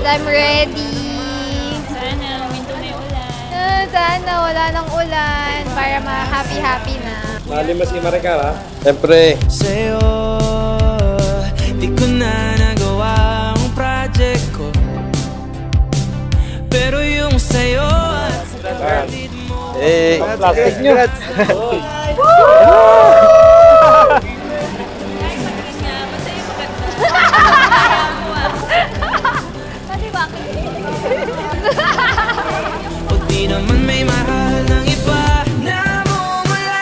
I'm ready. Sana, huminto na yung ulan. Sana wala nang ulan para ma-happy-happy na. Malimas kay Maricar, ha? Siyempre. Sa'yo, di ko na nagawa ang project ko. Pero yung sa'yo at sa kapatid mo. Plastic nyo. Kasi bakit? O di naman may mahal ng iba na mumula.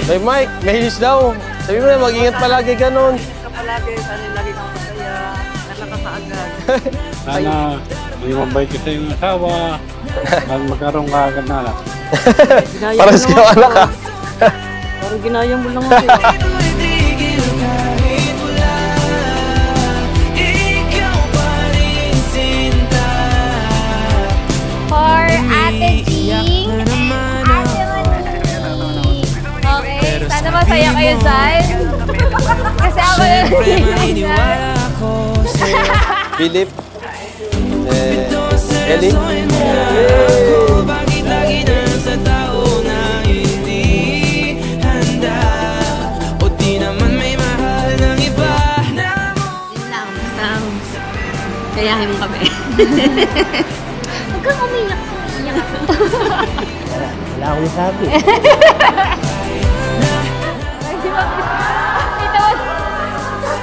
Hey Mike, mahilis daw. Sabi mo na, mag-ingat palagi ganun. Palagi, sana lagi kang masaya, nalakas na agad. Sana maging mabait ka sa iyong asawa at magkaroon ka agad na anak. Parang sa iyong anak ka. Parang ginayang mo lang ako. Ito'y tigil kahit wala. Ikaw pa rin sinta. For Ate Jing and Ate Mani. Okay, sana masaya kayo dyan. Kasi ako na Siyempre maniniwala ako sa'yo. Philip. Ellie. Seryosohin mo na ako. Bakit lagi nasa tao na hindi handa? O di naman may mahal ng iba na Yun lang, basta kayahin mo kami. Huwag kang umiyak. Umiyak. Wala akong sabi. Ito,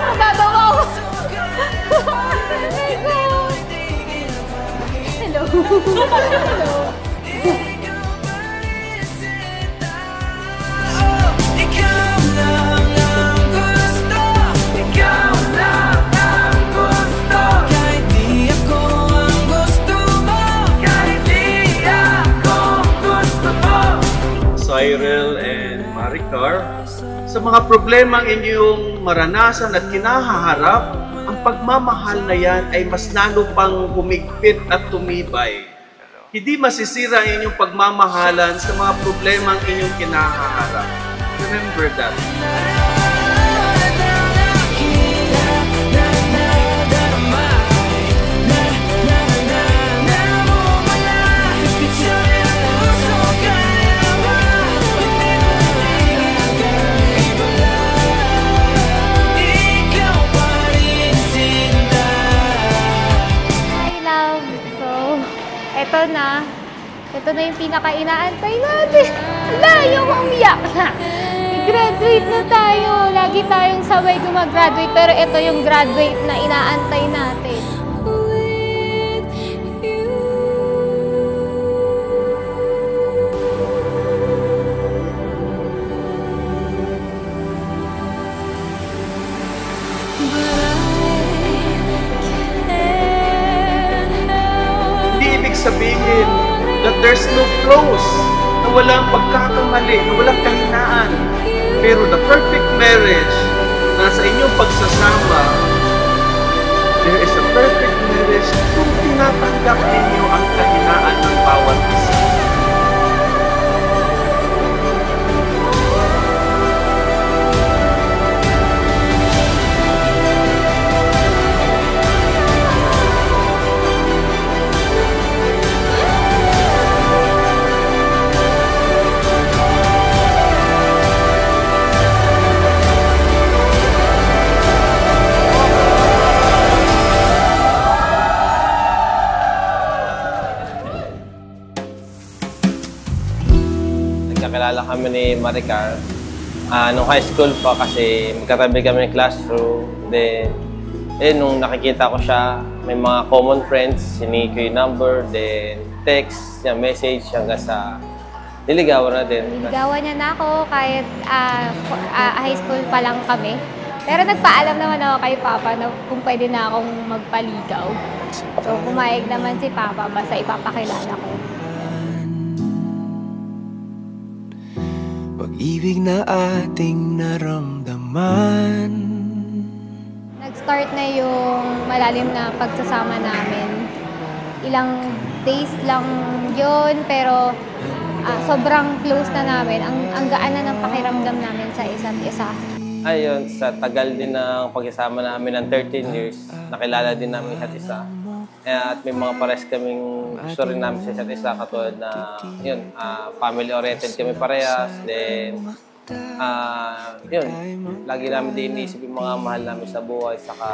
magagawa ko. Hello. Hello. ikaw lang ang gusto. Ikaw lang ang gusto. Kahit di ako ang gusto mo. Kahit di ako gusto mo. Cyril and Maricar, sa mga problemang inyong maranasan at kinahaharap, ang pagmamahal na yan ay mas lalo pang humigpit at tumibay. Hindi masisira ang inyong pagmamahalan sa mga problemang inyong kinahaharap. Remember that. Hi, love. So, ito na yung pinaka-inaantay natin. Wala, yung umiyak na. I-graduate na tayo. Lagi tayong sabay gumagraduate, pero ito yung graduate na inaantay natin. Hindi ibig sabihin that there's no flaws, na walang pagkakamali, na walang kahinaan. Pero the perfect marriage, nasa inyong pagsasama, there is a perfect marriage kung tinatanggap ninyo ang kahinaan ng bawat isa. Nagkakilala kami ni Maricar. Nung high school pa kasi magkatabi kami ng classroom. Then, nung nakikita ko siya, may mga common friends, siniko yung number, then text, message hanggang sa niligawan na din. Niligawan niya na ako kahit high school pa lang kami. Pero nagpaalam naman ako kay Papa na kung pwede na akong magpaligaw. So, pumayag naman si Papa basta ipapakilala ko. Pag-ibig na ating naramdaman. Nag-start na yung malalim na pagsasama namin. Ilang days lang yun, pero sobrang close na namin. Ang gaan na ng pakiramdam namin sa isa't isa. Ayun, sa tagal din ng pagsasama namin ng 13 years, nakilala din namin isa't isa. At may mga pares kaming gusto rin namin sa isa't isa, katulad na yun, family-oriented kami parehas. Then, yun, lagi namin din iniisip yung mga mahal namin sa buhay. Saka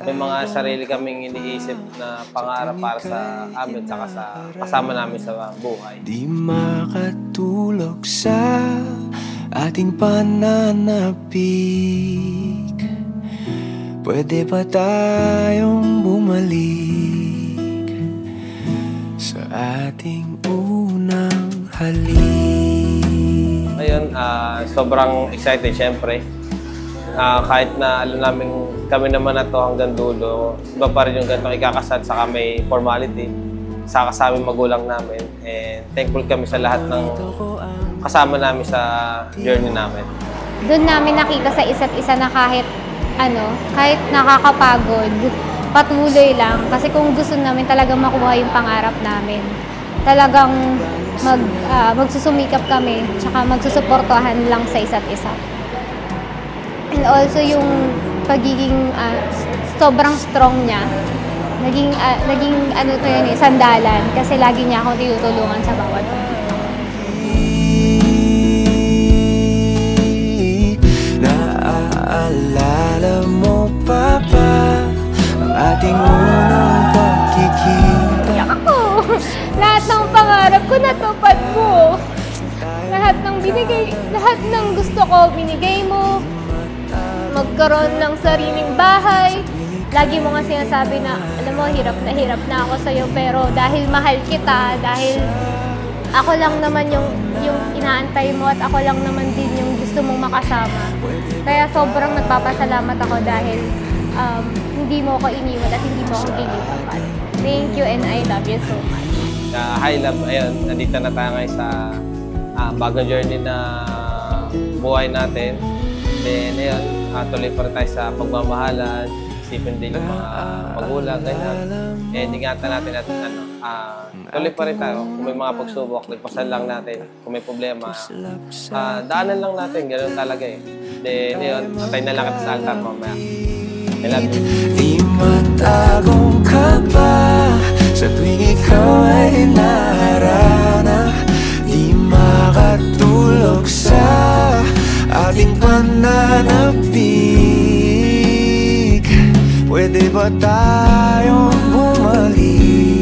may mga sarili kaming iniisip na pangarap para sa amin, saka sa kasama namin sa buhay. Di makatulog sa ating pananapik. Pwede ba tayong bumalik sa ating unang halik? Ngayon, sobrang excited syempre. Kahit na alam namin kami naman na to hanggang dulo, iba pa rin yung ganitong ikakasal, saka may formality, saka sa aming magulang namin. And thankful kami sa lahat ng kasama namin sa journey namin. Doon namin nakita sa isa't isa na kahit nakakapagod, patuloy lang. Kasi kung gusto namin talagang makuha yung pangarap namin, talagang magsusumikap kami, tsaka magsusuportahan lang sa isa't isa. And also yung pagiging sobrang strong niya, naging sandalan, kasi lagi niya akong tinutulungan sa bawat Naaalala mo pa ba ang ating unang pagkikita? ako. Lahat ng pangarap ko natupad mo. Lahat ng gusto ko binigay mo. Magkaroon ng sariling bahay. Lagi mo nga sinasabi na, alam mo, hirap na ako sa'yo, pero dahil mahal kita, dahil ako lang naman yung inaantay mo at ako lang naman din yung gusto mong makasama. Kaya sobrang nagpapasalamat ako dahil hindi mo ako iniwan at hindi mo ako iniwan. Thank you and I love you so much. Hi love, ayun, nandito na tayo ngayon sa bagong journey na buhay natin. Then ayun, tuloy pa rin tayo sa pagmamahalan, isipin din yung mga magulang, ganyan. And ingatan natin at tuloy pa rin tayo. Kung may mga pagsubok, nagpasal lang natin. Kung may problema, daanan lang natin, ganoon talaga eh. Then ayun, atay na lang at sa altar mamaya. I love you. Di matagong ka ba sa tuwing ikaw ay naharana? Di makatulog sa ating pananapik. Pwede ba tayong bumalik